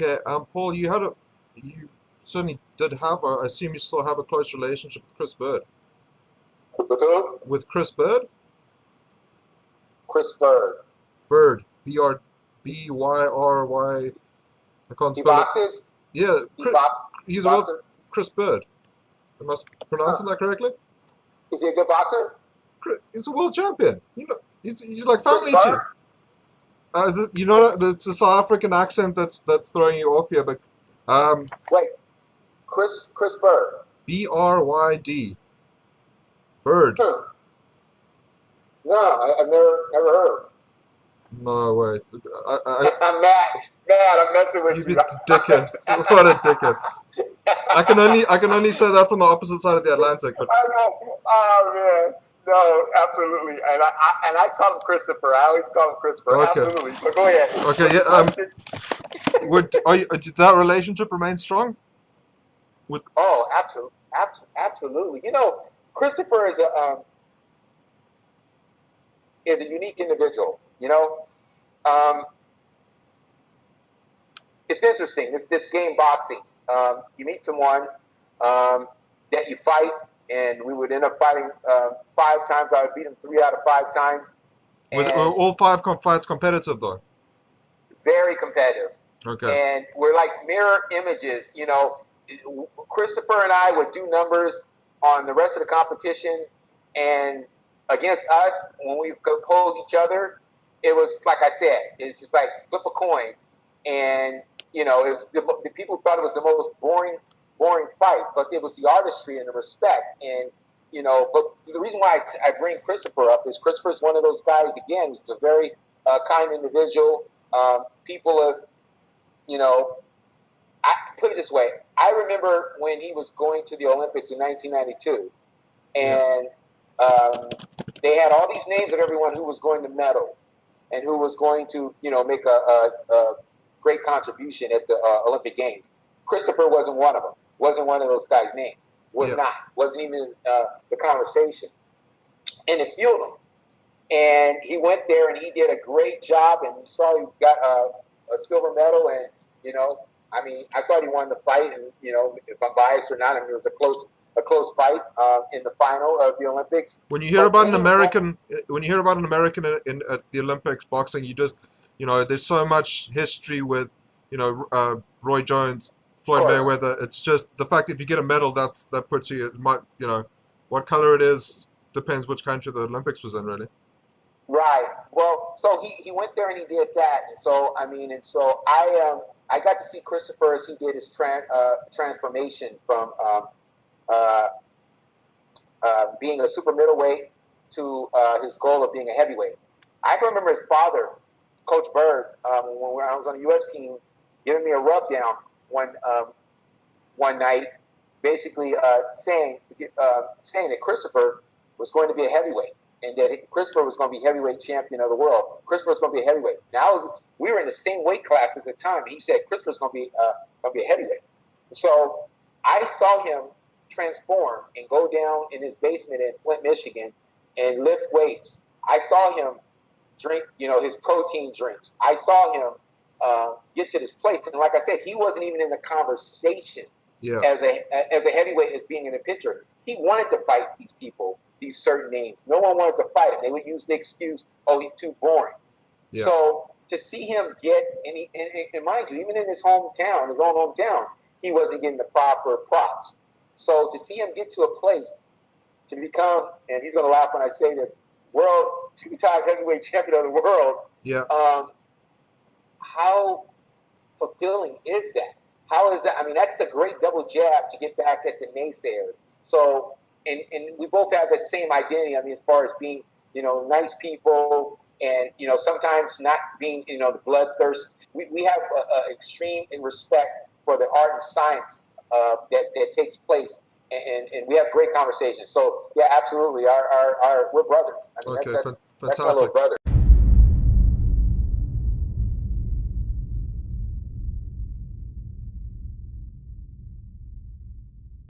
Okay, Paul, you certainly did have I assume you still have a close relationship with Chris Byrd. With who? With Chris Byrd? Chris Byrd. Byrd, Byrdy. I can't He spell it. boxes? Yeah, He box he's a world, boxer? Chris Byrd. Am I Huh. pronouncing that correctly? Is he a good boxer? He's a world champion. He's like Chris family to you. Byrd? You know, it's the South African accent that's throwing you off here, but um, Wait, Chris Byrd. Bryd, Bird. Huh. No, I've never heard. No way. I'm mad. Mad, I'm messing with You you. be dickhead. What a dickhead. I can only say that from the opposite side of the Atlantic, but I know. Oh man. No, absolutely. And I call him Christopher. I always call him Christopher. okay, Absolutely. So go ahead. okay, What's yeah. the question? Did that relationship remain strong? With Oh, absolutely. Absolutely. Christopher is a unique individual. Um, it's interesting. This game boxing. You meet someone that you fight, and we would end up fighting 5 times. I would beat him 3 out of 5 times, and all five fights competitive though. very competitive. Okay. And we're like mirror images. Christopher and I would do numbers on the rest of the competition, and against us, when we oppose each other, it was like I said, it's just like flip a coin, and it was the people thought it was the most boring fight, but it was the artistry and the respect, and But the reason why I bring Christopher up is Christopher's one of those guys. Again, he's a very kind individual. People have, I put it this way. I remember when he was going to the Olympics in 1992, Yeah. and they had all these names of everyone who was going to medal and who was going to, make a great contribution at the Olympic Games. Christopher wasn't one of them. Wasn't one of those guys' named. Was Yeah. not. Wasn't even in the conversation. And it fueled him. And he went there and he did a great job. And we saw he got a silver medal. And I thought he won the fight. And if I'm biased or not, it was a close fight in the final of the Olympics. When you hear about an American, at the Olympics boxing, there's so much history with, Roy Jones, Floyd Mayweather. It's just the fact that if you get a medal, that puts you. What color it is depends which country the Olympics was in, really. Right. Well, so he went there and he did that, and so I got to see Christopher as he did his transformation from being a super middleweight to his goal of being a heavyweight. I can remember his father, Coach Byrd, when I was on the U.S. team, giving me a rub down one night, basically saying that Christopher was going to be a heavyweight and that Christopher was going to be heavyweight champion of the world. Christopher was going to be a heavyweight. Now we were in the same weight class at the time. He said Christopher was going to be a heavyweight. So I saw him transform and go down in his basement in Flint, Michigan, and lift weights. I saw him drink, his protein drinks. I saw him get to this place, and like I said, he wasn't even in the conversation as a heavyweight as being in the picture. He wanted to fight these people, these certain names. No one wanted to fight him. They would use the excuse, "Oh, he's too boring." Yeah. So to see him get, and mind you, even in his own hometown, he wasn't getting the proper props. So to see him get to a place to become, and he's going to laugh when I say this, world two-time heavyweight champion of the world. Yeah. How fulfilling is that? How is that? I mean, that's a great double jab to get back at the naysayers. So, and we both have that same identity. I mean, as far as being, nice people, and sometimes not being, the bloodthirst. We have extreme in respect for the art and science that takes place, and we have great conversations. So yeah, absolutely, we're brothers. I mean, Okay, that's my little brother.